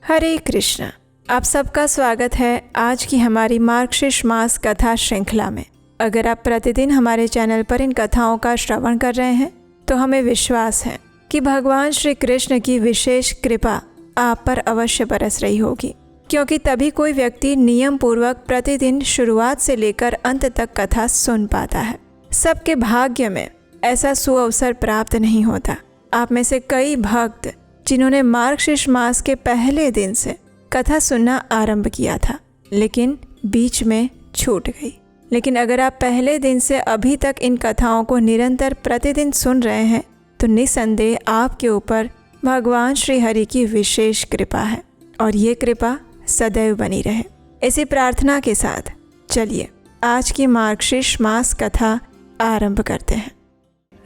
हरे कृष्ण। आप सबका स्वागत है आज की हमारी मार्गशीर्ष मास कथा श्रृंखला में। अगर आप प्रतिदिन हमारे चैनल पर इन कथाओं का श्रवण कर रहे हैं तो हमें विश्वास है कि भगवान श्री कृष्ण की विशेष कृपा आप पर अवश्य बरस रही होगी, क्योंकि तभी कोई व्यक्ति नियम पूर्वक प्रतिदिन शुरुआत से लेकर अंत तक कथा सुन पाता है। सबके भाग्य में ऐसा सुअवसर प्राप्त नहीं होता। आप में से कई भक्त जिन्होंने मार्गशीर्ष मास के पहले दिन से कथा सुनना आरंभ किया था, लेकिन बीच में छूट गई। लेकिन अगर आप पहले दिन से अभी तक इन कथाओं को निरंतर प्रतिदिन सुन रहे हैं तो निसंदेह आपके ऊपर भगवान श्री हरि की विशेष कृपा है और ये कृपा सदैव बनी रहे। इसी प्रार्थना के साथ चलिए आज की मार्गशीर्ष मास कथा आरंभ करते हैं।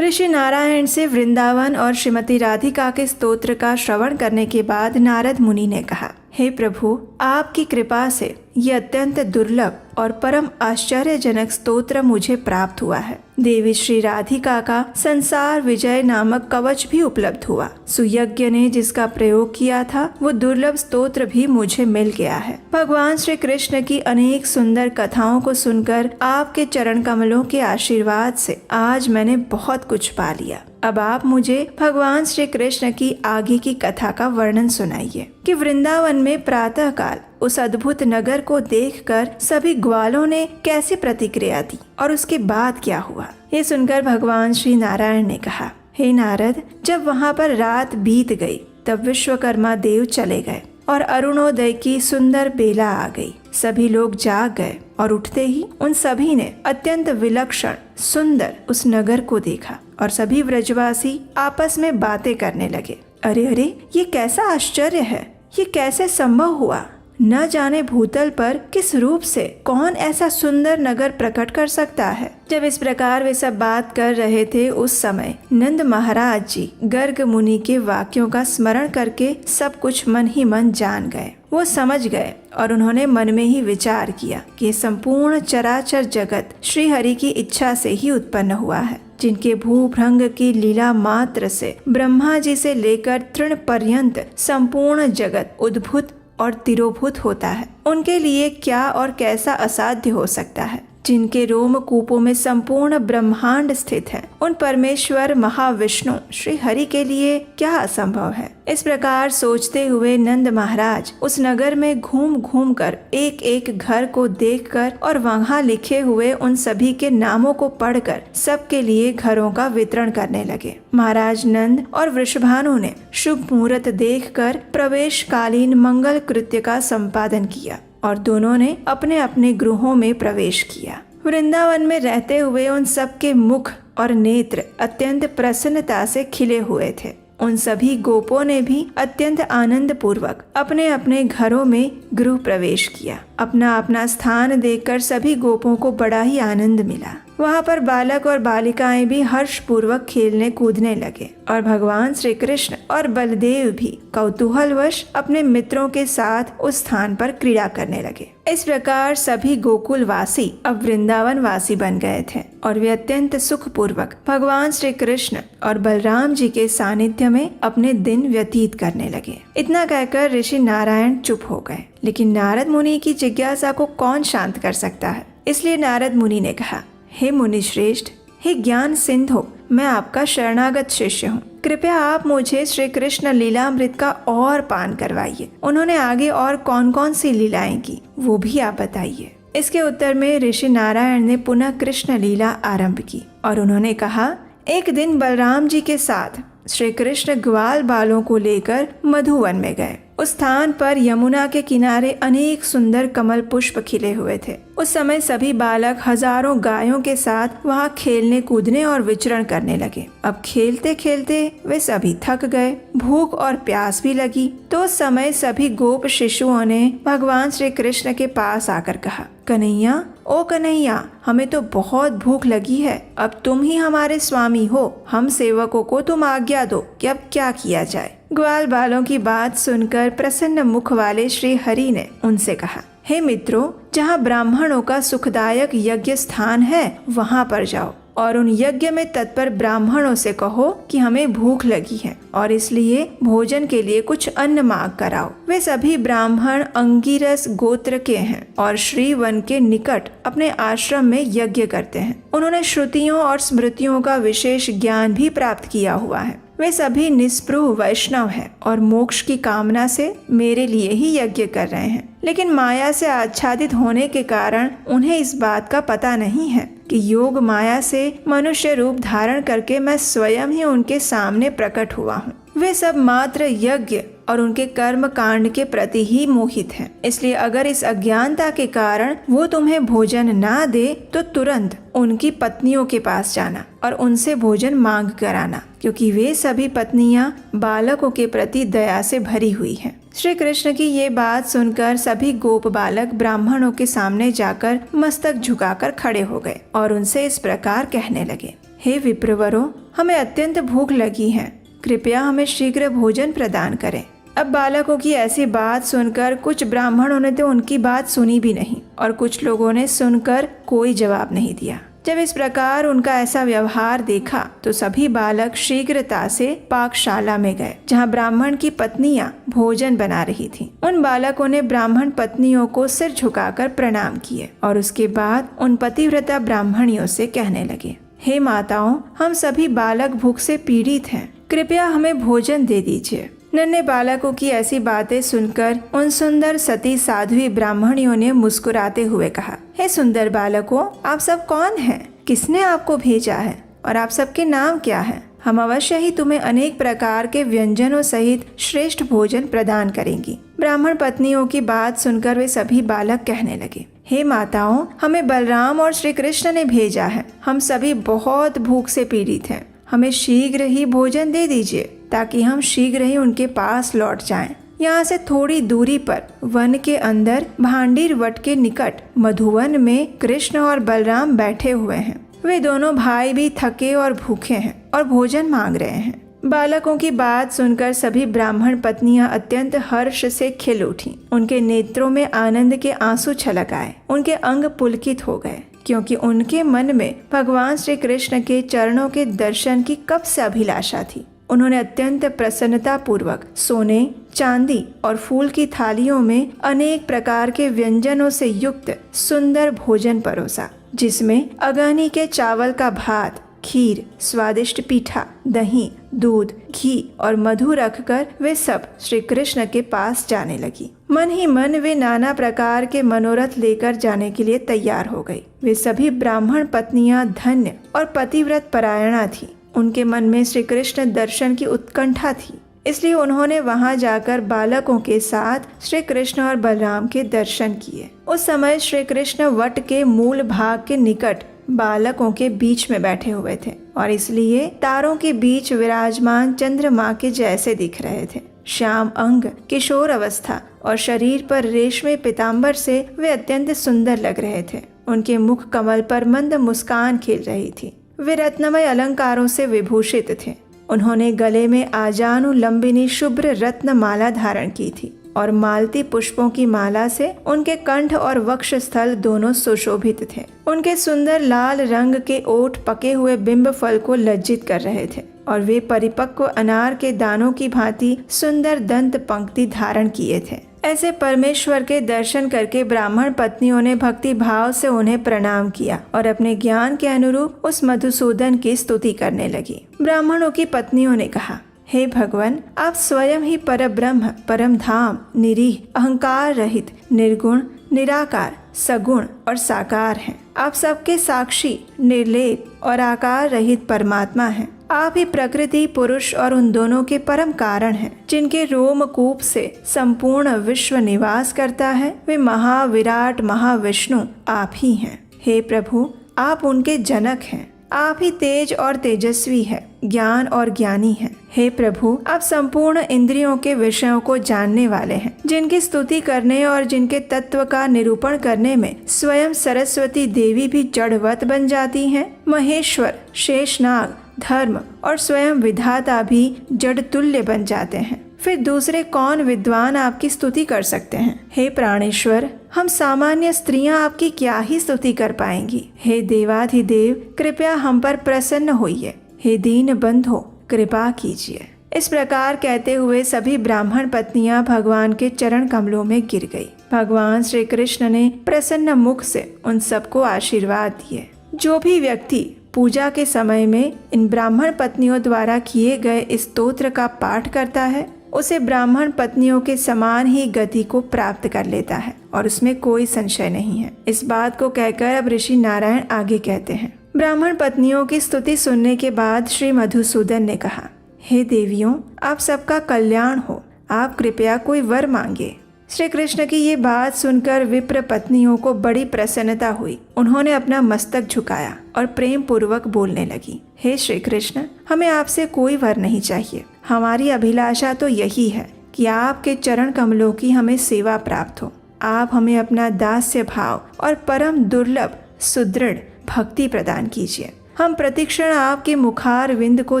ऋषि नारायण से वृंदावन और श्रीमती राधिका के स्तोत्र का श्रवण करने के बाद नारद मुनि ने कहा, हे प्रभु, आपकी कृपा से ये अत्यंत दुर्लभ और परम आश्चर्यजनक स्तोत्र मुझे प्राप्त हुआ है। देवी श्री राधिका का संसार विजय नामक कवच भी उपलब्ध हुआ। सुयज्ञ ने जिसका प्रयोग किया था वो दुर्लभ स्तोत्र भी मुझे मिल गया है। भगवान श्री कृष्ण की अनेक सुंदर कथाओं को सुनकर आपके चरण कमलों के आशीर्वाद से आज मैंने बहुत कुछ पा लिया। अब आप मुझे भगवान श्री कृष्ण की आगे की कथा का वर्णन सुनाइए कि वृंदावन में प्रातः काल उस अद्भुत नगर को देखकर सभी ग्वालों ने कैसी प्रतिक्रिया दी और उसके बाद क्या हुआ। ये सुनकर भगवान श्री नारायण ने कहा, हे नारद, जब वहाँ पर रात बीत गई तब विश्वकर्मा देव चले गए और अरुणोदय की सुंदर बेला आ गई। सभी लोग जाग गए और उठते ही उन सभी ने अत्यंत विलक्षण सुंदर उस नगर को देखा और सभी व्रजवासी आपस में बातें करने लगे। अरे अरे, ये कैसा आश्चर्य है, ये कैसे संभव हुआ। न जाने भूतल पर किस रूप से कौन ऐसा सुंदर नगर प्रकट कर सकता है। जब इस प्रकार वे सब बात कर रहे थे उस समय नंद महाराज जी गर्ग मुनि के वाक्यों का स्मरण करके सब कुछ मन ही मन जान गए। वो समझ गए और उन्होंने मन में ही विचार किया कि संपूर्ण चराचर जगत श्री हरि की इच्छा से ही उत्पन्न हुआ है, जिनके भूभृंग की लीला मात्र से ब्रह्मा जी से लेकर तृण पर्यंत संपूर्ण जगत उद्भूत और तिरोभूत होता है। उनके लिए क्या और कैसा असाध्य हो सकता है। जिनके रोम कूपों में संपूर्ण ब्रह्मांड स्थित है, उन परमेश्वर महाविष्णु श्री हरि के लिए क्या असंभव है। इस प्रकार सोचते हुए नंद महाराज उस नगर में घूम घूम कर एक एक घर को देखकर और वहाँ लिखे हुए उन सभी के नामों को पढ़कर सबके लिए घरों का वितरण करने लगे। महाराज नंद और वृषभानु ने शुभ मुहूर्त देखकर प्रवेशकालीन मंगल कृत्य का संपादन किया और दोनों ने अपने अपने गृहों में प्रवेश किया। वृंदावन में रहते हुए उन सबके मुख और नेत्र अत्यंत प्रसन्नता से खिले हुए थे। उन सभी गोपों ने भी अत्यंत आनंद पूर्वक अपने अपने घरों में गृह प्रवेश किया। अपना अपना स्थान देखकर सभी गोपों को बड़ा ही आनंद मिला। वहाँ पर बालक और बालिकाएं भी हर्ष पूर्वक खेलने कूदने लगे और भगवान श्री कृष्ण और बलदेव भी कौतूहलवश अपने मित्रों के साथ उस स्थान पर क्रीड़ा करने लगे। इस प्रकार सभी गोकुल वासी अब वृंदावन वासी बन गए थे और वे अत्यंत सुख पूर्वक भगवान श्री कृष्ण और बलराम जी के सानिध्य में अपने दिन व्यतीत करने लगे। इतना कहकर ऋषि नारायण चुप हो गए, लेकिन नारद मुनि की जिज्ञासा को कौन शांत कर सकता है। इसलिए नारद मुनि ने कहा, हे मुनि श्रेष्ठ, हे ज्ञान सिंधु, मैं आपका शरणागत शिष्य हूँ। कृपया आप मुझे श्री कृष्ण लीलामृत का और पान करवाइए। उन्होंने आगे और कौन कौन सी लीलाएं की वो भी आप बताइए। इसके उत्तर में ऋषि नारायण ने पुनः कृष्ण लीला आरंभ की और उन्होंने कहा, एक दिन बलराम जी के साथ श्री कृष्ण ग्वाल बालों को लेकर मधुवन में गए। उस स्थान पर यमुना के किनारे अनेक सुंदर कमल पुष्प खिले हुए थे। उस समय सभी बालक हजारों गायों के साथ वहाँ खेलने कूदने और विचरण करने लगे। अब खेलते खेलते वे सभी थक गए, भूख और प्यास भी लगी। तो उस समय सभी गोप शिशुओं ने भगवान श्री कृष्ण के पास आकर कहा, कन्हैया, ओ कन्हैया, हमें तो बहुत भूख लगी है। अब तुम ही हमारे स्वामी हो, हम सेवकों को तुम आज्ञा दो कि अब क्या किया जाए। ग्वाल बालों की बात सुनकर प्रसन्न मुख वाले श्री हरि ने उनसे कहा, हे मित्रों, जहाँ ब्राह्मणों का सुखदायक यज्ञ स्थान है वहाँ पर जाओ। और उन यज्ञ में तत्पर ब्राह्मणों से कहो कि हमें भूख लगी है और इसलिए भोजन के लिए कुछ अन्न मांग कर आओ। वे सभी ब्राह्मण अंगिरस गोत्र के हैं और श्रीवन के निकट अपने आश्रम में यज्ञ करते हैं। उन्होंने श्रुतियों और स्मृतियों का विशेष ज्ञान भी प्राप्त किया हुआ है। वे सभी निस्पृह वैष्णव हैं और मोक्ष की कामना से मेरे लिए ही यज्ञ कर रहे हैं, लेकिन माया से आच्छादित होने के कारण उन्हें इस बात का पता नहीं है कि योग माया से मनुष्य रूप धारण करके मैं स्वयं ही उनके सामने प्रकट हुआ हूँ। वे सब मात्र यज्ञ और उनके कर्म कांड के प्रति ही मोहित हैं। इसलिए अगर इस अज्ञानता के कारण वो तुम्हें भोजन ना दे तो तुरंत उनकी पत्नियों के पास जाना और उनसे भोजन मांग कर आना, क्योंकि वे सभी पत्नियां बालकों के प्रति दया से भरी हुई हैं। श्री कृष्ण की ये बात सुनकर सभी गोप बालक ब्राह्मणों के सामने जाकर मस्तक झुकाकर खड़े हो गए और उनसे इस प्रकार कहने लगे, हे विप्रवरों, हमें अत्यंत भूख लगी है, कृपया हमें शीघ्र भोजन प्रदान करें। अब बालकों की ऐसी बात सुनकर कुछ ब्राह्मणों ने तो उनकी बात सुनी भी नहीं और कुछ लोगों ने सुनकर कोई जवाब नहीं दिया। जब इस प्रकार उनका ऐसा व्यवहार देखा तो सभी बालक शीघ्रता से पाकशाला में गए, जहाँ ब्राह्मण की पत्नियां भोजन बना रही थीं। उन बालकों ने ब्राह्मण पत्नियों को सिर झुकाकर प्रणाम किए और उसके बाद उन पतिव्रता ब्राह्मणियों से कहने लगे, हे माताओं, हम सभी बालक भूख से पीड़ित हैं, कृपया हमें भोजन दे दीजिए। नन्हे बालकों की ऐसी बातें सुनकर उन सुंदर सती साध्वी ब्राह्मणियों ने मुस्कुराते हुए कहा, हे सुंदर बालकों, आप सब कौन हैं? किसने आपको भेजा है और आप सबके नाम क्या है? हम अवश्य ही तुम्हें अनेक प्रकार के व्यंजनों सहित श्रेष्ठ भोजन प्रदान करेंगी। ब्राह्मण पत्नियों की बात सुनकर वे सभी बालक कहने लगे, हे माताओं, हमें बलराम और श्री कृष्ण ने भेजा है। हम सभी बहुत भूख से पीड़ित हैं, हमें शीघ्र ही भोजन दे दीजिए ताकि हम शीघ्र ही उनके पास लौट जाएं। यहाँ से थोड़ी दूरी पर वन के अंदर भांडीर वट के निकट मधुवन में कृष्ण और बलराम बैठे हुए हैं। वे दोनों भाई भी थके और भूखे हैं और भोजन मांग रहे हैं। बालकों की बात सुनकर सभी ब्राह्मण पत्नियां अत्यंत हर्ष से खिल उठी। उनके नेत्रों में आनंद के आंसू छलक आए, उनके अंग पुलकित हो गए, क्योंकि उनके मन में भगवान श्री कृष्ण के चरणों के दर्शन की कब से अभिलाषा थी। उन्होंने अत्यंत प्रसन्नता पूर्वक सोने, चांदी और फूल की थालियों में अनेक प्रकार के व्यंजनों से युक्त सुंदर भोजन परोसा, जिसमें अगानी के चावल का भात, खीर, स्वादिष्ट पीठा, दही, दूध, घी और मधु रखकर वे सब श्री कृष्ण के पास जाने लगी। मन ही मन वे नाना प्रकार के मनोरथ लेकर जाने के लिए तैयार हो गई। वे सभी ब्राह्मण पत्नियां धन्य और पतिव्रत परायणा थी। उनके मन में श्री कृष्ण दर्शन की उत्कंठा थी, इसलिए उन्होंने वहां जाकर बालकों के साथ श्री कृष्ण और बलराम के दर्शन किए। उस समय श्री कृष्ण वट के मूल भाग के निकट बालकों के बीच में बैठे हुए थे और इसलिए तारों के बीच विराजमान चंद्रमा के जैसे दिख रहे थे। श्याम अंग, किशोर अवस्था और शरीर पर रेशमी पीताम्बर से वे अत्यंत सुंदर लग रहे थे। उनके मुख कमल पर मंद मुस्कान खिल रही थी। वे रत्नमय अलंकारों से विभूषित थे। उन्होंने गले में आजानु लंबिनी शुभ्र रत्न माला धारण की थी और मालती पुष्पों की माला से उनके कंठ और वक्ष स्थल दोनों सुशोभित थे। उनके सुंदर लाल रंग के ओठ पके हुए बिंब फल को लज्जित कर रहे थे और वे परिपक्व अनार के दानों की भांति सुंदर दंत पंक्ति धारण किए थे। ऐसे परमेश्वर के दर्शन करके ब्राह्मण पत्नियों ने भक्ति भाव से उन्हें प्रणाम किया और अपने ज्ञान के अनुरूप उस मधुसूदन की स्तुति करने लगी। ब्राह्मणों की पत्नियों ने कहा, हे भगवान, आप स्वयं ही परब्रह्म, परम धाम, निरीह, अहंकार रहित, निर्गुण, निराकार, सगुण और साकार हैं। आप सबके साक्षी, निर्लेप और आकार रहित परमात्मा हैं। आप ही प्रकृति, पुरुष और उन दोनों के परम कारण हैं, जिनके रोमकूप से संपूर्ण विश्व निवास करता है। वे महाविराट महाविष्णु आप ही हैं। हे प्रभु, आप उनके जनक हैं। आप ही तेज और तेजस्वी है, ज्ञान और ज्ञानी हैं। हे प्रभु, आप संपूर्ण इंद्रियों के विषयों को जानने वाले हैं, जिनकी स्तुति करने और जिनके तत्व का निरूपण करने में स्वयं सरस्वती देवी भी जड़वत बन जाती हैं। महेश्वर, शेषनाग, धर्म और स्वयं विधाता भी जड़ तुल्य बन जाते हैं। फिर दूसरे कौन विद्वान आपकी स्तुति कर सकते हैं? हे प्राणेश्वर, हम सामान्य स्त्रियां आपकी क्या ही स्तुति कर पाएंगी। हे देवाधिदेव, कृपया हम पर प्रसन्न होइए। हे दीन बंधो, कृपा कीजिए। इस प्रकार कहते हुए सभी ब्राह्मण पत्नियां भगवान के चरण कमलों में गिर गई। भगवान श्री कृष्ण ने प्रसन्न मुख से उन सबको आशीर्वाद दिए। जो भी व्यक्ति पूजा के समय में इन ब्राह्मण पत्नियों द्वारा किए गए इस स्तोत्र का पाठ करता है, उसे ब्राह्मण पत्नियों के समान ही गति को प्राप्त कर लेता है और उसमें कोई संशय नहीं है। इस बात को कहकर अब ऋषि नारायण आगे कहते हैं। ब्राह्मण पत्नियों की स्तुति सुनने के बाद श्री मधुसूदन ने कहा, हे देवियों, आप सबका कल्याण हो, आप कृपया कोई वर मांगे। श्री कृष्ण की ये बात सुनकर विप्र पत्नियों को बड़ी प्रसन्नता हुई। उन्होंने अपना मस्तक झुकाया और प्रेम पूर्वक बोलने लगी, हे श्री कृष्ण, हमें आपसे कोई वर नहीं चाहिए। हमारी अभिलाषा तो यही है कि आपके चरण कमलों की हमें सेवा प्राप्त हो। आप हमें अपना दास्य भाव और परम दुर्लभ सुदृढ़ भक्ति प्रदान कीजिए। हम प्रतिक्षण आपके मुखार विंद को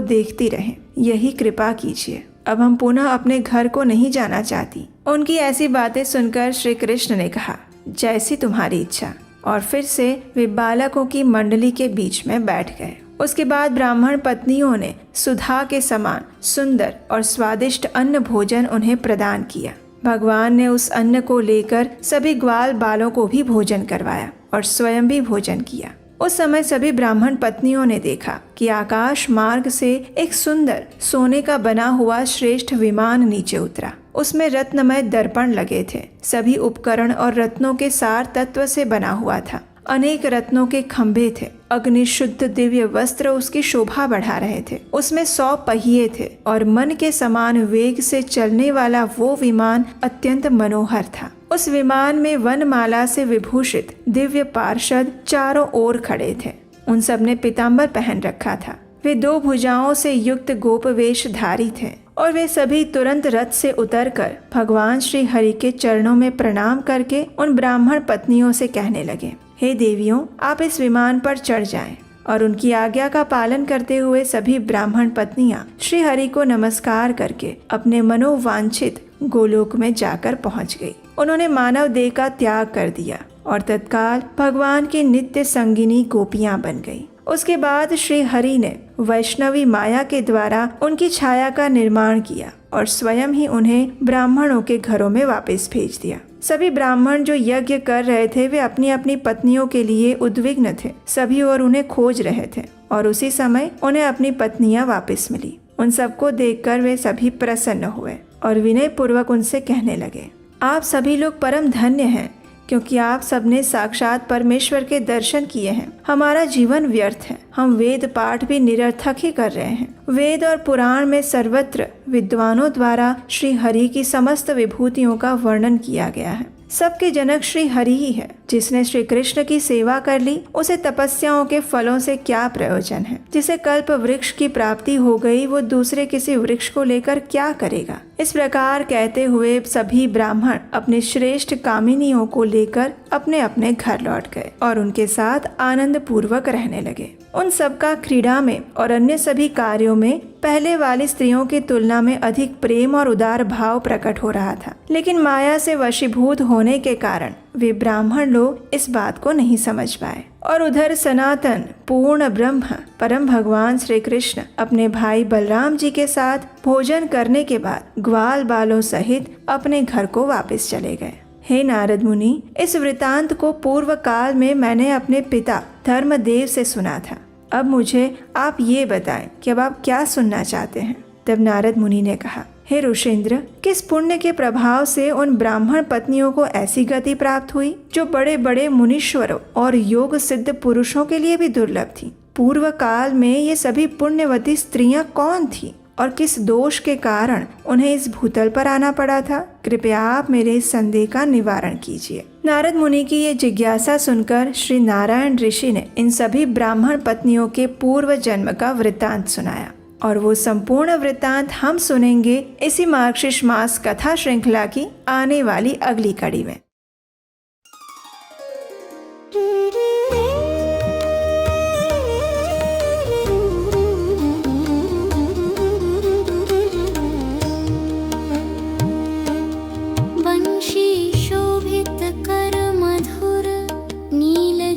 देखती रहें, यही कृपा कीजिए। अब हम पुनः अपने घर को नहीं जाना चाहती। उनकी ऐसी बातें सुनकर श्री कृष्ण ने कहा, जैसी तुम्हारी इच्छा। और फिर से वे बालकों की मंडली के बीच में बैठ गए। उसके बाद ब्राह्मण पत्नियों ने सुधा के समान सुंदर और स्वादिष्ट अन्न भोजन उन्हें प्रदान किया। भगवान ने उस अन्न को लेकर सभी ग्वाल बालों को भी भोजन करवाया और स्वयं भी भोजन किया। उस समय सभी ब्राह्मण पत्नियों ने देखा कि आकाश मार्ग से एक सुंदर सोने का बना हुआ श्रेष्ठ विमान नीचे उतरा। उसमें रत्नमय दर्पण लगे थे। सभी उपकरण और रत्नों के सार तत्व से बना हुआ था। अनेक रत्नों के खंभे थे। अग्निशुद्ध दिव्य वस्त्र उसकी शोभा बढ़ा रहे थे। उसमें 100 पहिए थे और मन के समान वेग से चलने वाला वो विमान अत्यंत मनोहर था। उस विमान में वनमाला से विभूषित दिव्य पार्षद चारों ओर खड़े थे। उन सब ने पीताम्बर पहन रखा था। वे 2 भुजाओं से युक्त गोपवेशधारी थे और वे सभी तुरंत रथ से उतरकर भगवान श्री हरि के चरणों में प्रणाम करके उन ब्राह्मण पत्नियों से कहने लगे, हे देवियों, आप इस विमान पर चढ़ जाएं। और उनकी आज्ञा का पालन करते हुए सभी ब्राह्मण पत्नियां श्री हरि को नमस्कार करके अपने मनोवांछित गोलोक में जाकर पहुंच गई। उन्होंने मानव देह का त्याग कर दिया और तत्काल भगवान की नित्य संगिनी गोपियां बन गई। उसके बाद श्री हरि ने वैष्णवी माया के द्वारा उनकी छाया का निर्माण किया और स्वयं ही उन्हें ब्राह्मणों के घरों में वापस भेज दिया। सभी ब्राह्मण जो यज्ञ कर रहे थे वे अपनी अपनी पत्नियों के लिए उद्विग्न थे। सभी और उन्हें खोज रहे थे और उसी समय उन्हें अपनी पत्नियां वापस मिली। उन सबको देखकर वे सभी प्रसन्न हुए और विनय पूर्वक उनसे कहने लगे, आप सभी लोग परम धन्य हैं, क्योंकि आप सबने साक्षात परमेश्वर के दर्शन किए हैं। हमारा जीवन व्यर्थ है। हम वेद पाठ भी निरर्थक ही कर रहे हैं। वेद और पुराण में सर्वत्र विद्वानों द्वारा श्री हरि की समस्त विभूतियों का वर्णन किया गया है। सबके जनक श्री हरि ही है। जिसने श्री कृष्ण की सेवा कर ली, उसे तपस्याओं के फलों से क्या प्रयोजन है। जिसे कल्प वृक्ष की प्राप्ति हो गई, वो दूसरे किसी वृक्ष को लेकर क्या करेगा। इस प्रकार कहते हुए सभी ब्राह्मण अपने श्रेष्ठ कामिनियों को लेकर अपने अपने घर लौट गए और उनके साथ आनंद पूर्वक रहने लगे। उन सबका क्रीड़ा में और अन्य सभी कार्यों में पहले वाली स्त्रियों की तुलना में अधिक प्रेम और उदार भाव प्रकट हो रहा था। लेकिन माया से वशीभूत होने के कारण वे ब्राह्मण लोग इस बात को नहीं समझ पाए। और उधर सनातन पूर्ण ब्रह्म परम भगवान श्री कृष्ण अपने भाई बलराम जी के साथ भोजन करने के बाद ग्वाल बालों सहित अपने घर को वापस चले गए। हे नारद मुनि, इस वृतांत को पूर्व काल में मैंने अपने पिता धर्मदेव से सुना था। अब मुझे आप ये बताएं कि अब आप क्या सुनना चाहते हैं। तब नारद मुनि ने कहा, हे ऋषेंद्र, किस पुण्य के प्रभाव से उन ब्राह्मण पत्नियों को ऐसी गति प्राप्त हुई जो बड़े बड़े मुनीश्वरों और योग सिद्ध पुरुषों के लिए भी दुर्लभ थी। पूर्व काल में ये सभी पुण्यवती स्त्रियां कौन थी और किस दोष के कारण उन्हें इस भूतल पर आना पड़ा था। कृपया आप मेरे इस संदेह का निवारण कीजिए। नारद मुनि की ये जिज्ञासा सुनकर श्री नारायण ऋषि ने इन सभी ब्राह्मण पत्नियों के पूर्व जन्म का वृत्तांत सुनाया और वो संपूर्ण वृत्तांत हम सुनेंगे इसी मार्गशीर्ष मास कथा श्रृंखला की आने वाली अगली कड़ी में।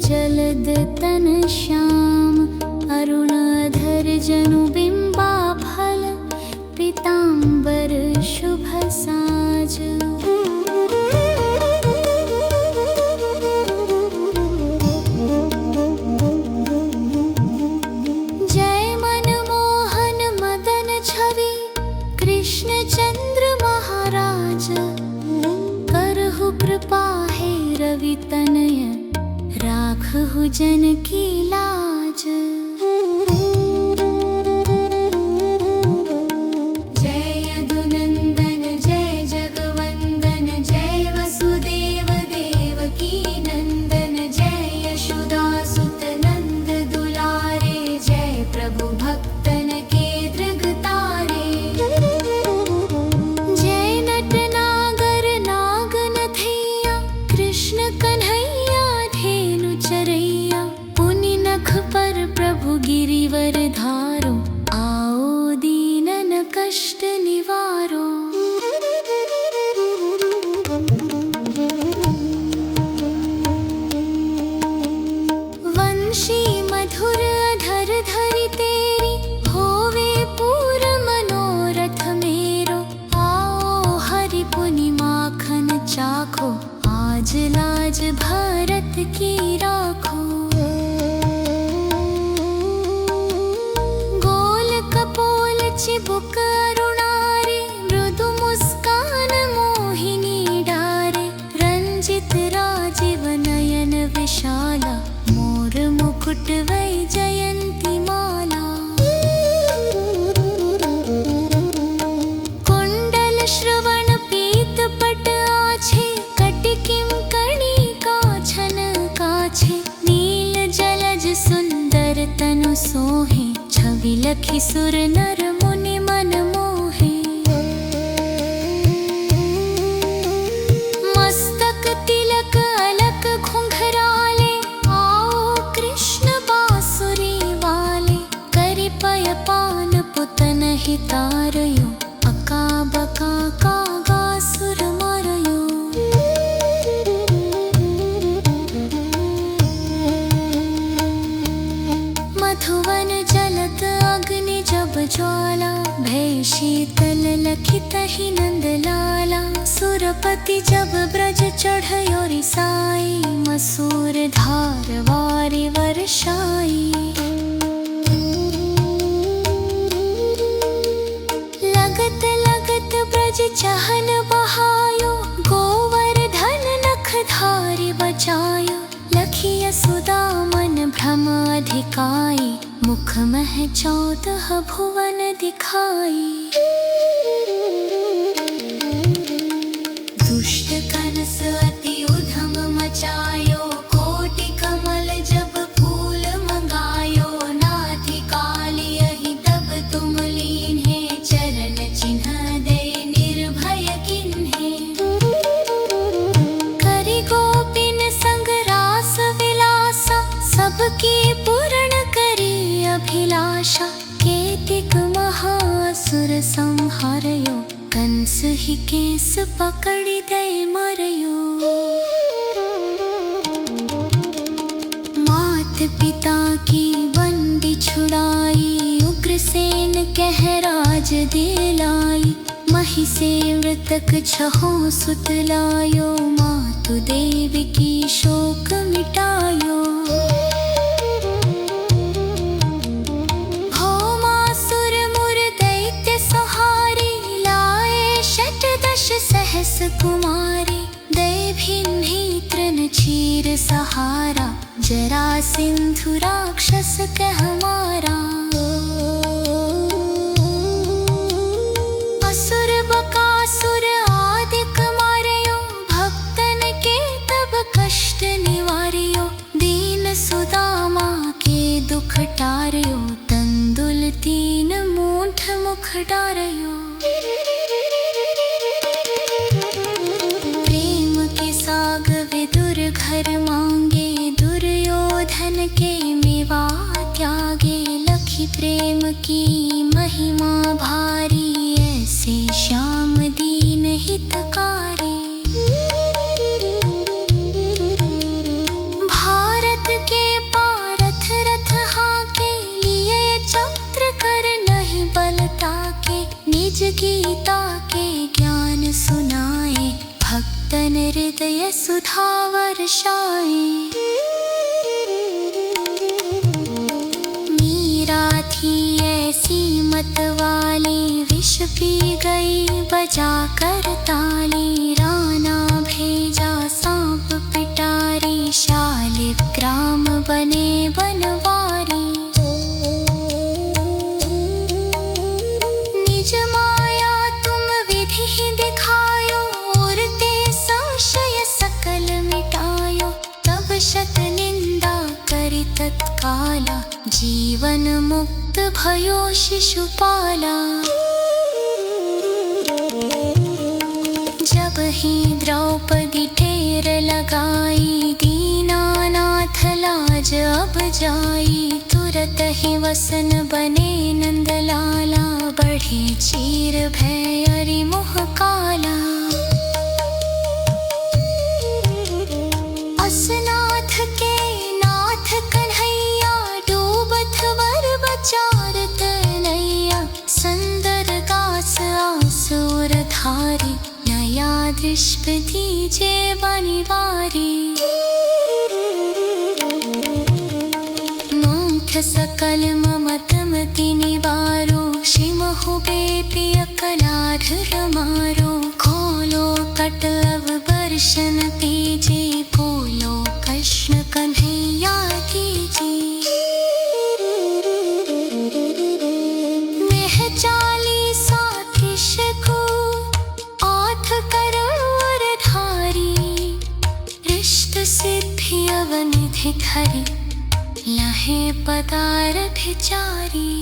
जलद तन श्याम अरुणाधर जनु बिंबा फल पीतांबर शुभ साज। जय मनमोहन मदन छवि कृष्ण चंद्र महाराज करहु कृपा है रवि तनय राखहु जन की लाज। जय यदुनंदन जय जगवंदन जय वसुदेव देवकी नंदन जय यशोदासुत नंद दुलारे जय प्रभु भक्तन के दृगतारे। जय नट नागर नागनथैया कृष्ण कन्हैया धेनु चरैया पुनि नख पर प्रभु गिरिवर धारो आओ दीनन कष्ट निवारो। वंशी मधुर अधर धरि तेरी होवे पूर मनोरथ मेरो आओ हरि पुनि माखन चाखो आज लाज भारत की राखो। गोल कपोल चिबुक अरुणारे मृदु मुस्कान मोहिनी डारे रंजित राजीव नयन विशाला मोर मुकुट वैजयंती माला। कुंडल श्रवण पीत पट आछे कटिकिम कर्णिका छन काछे नील जलज सुंदर तनु सोहे छवि लखी सुर नर मुनि मन मोहे। मस्तक तिलक अलक घुंघराले आओ कृष्ण बांसुरी वाले करि पय पान पुतन हितारयो अका बका कागा सुर मारयो। मधुवन जलत अग्नि जब ज्वाला भय शीतल लखित ही नंद लाला सुरपति जब ब्रज चढ़यो रिसाई मसूर धार वारि वर्षाई। लगत लगत ब्रज चहन बहायो गोवर्धन नख धारि बचायो लखिय सुदामन भ्रम अधिकाई मुख मह 14 भुवन दिखाई। दुष्ट कनस अति उधम मचायो कोटि कमल जब फूल मंगायो नाथि काली यही तब तुम लीन्हे चरण चिन्ह दे निर्भय किन्हे। करि गोपिन संग रास विलासा सबकी पूर्ण करी अभिलाषा केतिक महासुर संहारयो कंस ही केस पकड़ी दे मरयो। मात पिता की बंदी छुड़ाई उग्रसेन कह राज दिलाई मही से मृतक छहों सुत लायो मातु देवी की शोक मिटायो। भौमासुर मुर दैत्य संहारी लाए शतदश सहस कुमारी दय भिन्ही तृण चीर सहारा जरा सिंधु राक्षस कह मारा। असुर बकासुर आदिक मारयो भक्तन के तब कष्ट निवार्यो दीन सुदामा के दुख टार्यो तंदुल 3 मूठ मुख डारयो। प्रेम के साग विदुर घर मांगे दुर्योधन के मेवा त्यागे लखी प्रेम की महिमा भारी ऐसे श्याम दीन हितकारी। भारत जन हृदय सुधा वर्षाए। मीरा थी ऐसी मत वाली, विष पी गई बजा कर ताली। राना भेजा सांप पिटारी, शालिग्राम बने बनवारी। निज माया तुम विधि ही दिखायो, उरते संशय सकल मिटायो। तब शत निंदा करि तत्काला, जीवन मुक्त भयो शिशुपाला। जब ही द्रौपदी ठेर लगाई, दीनानाथ लाज अब जाई। तुरत ही वसन बने नंदलाला, बढ़े चीर भय अरि मोह काला। असनाथ के नाथ कन्हैया, डूबत वर बचारत नैया। संदर गास आसुर धारी, नया दृष्टि दीजे बनिवारी। नाथ सकल ममत मति निवारो, शिमहु बेपि अकलाध रमारो। खोलो कटव बर्शन कीजे, बोलो कृष्ण कन्हैया कीजे। मेह चालीसा कृष को, आठ करोड़ धारी। रिष्ट सिद्धि अवनिधि धरि, लहे पदारथ चारी।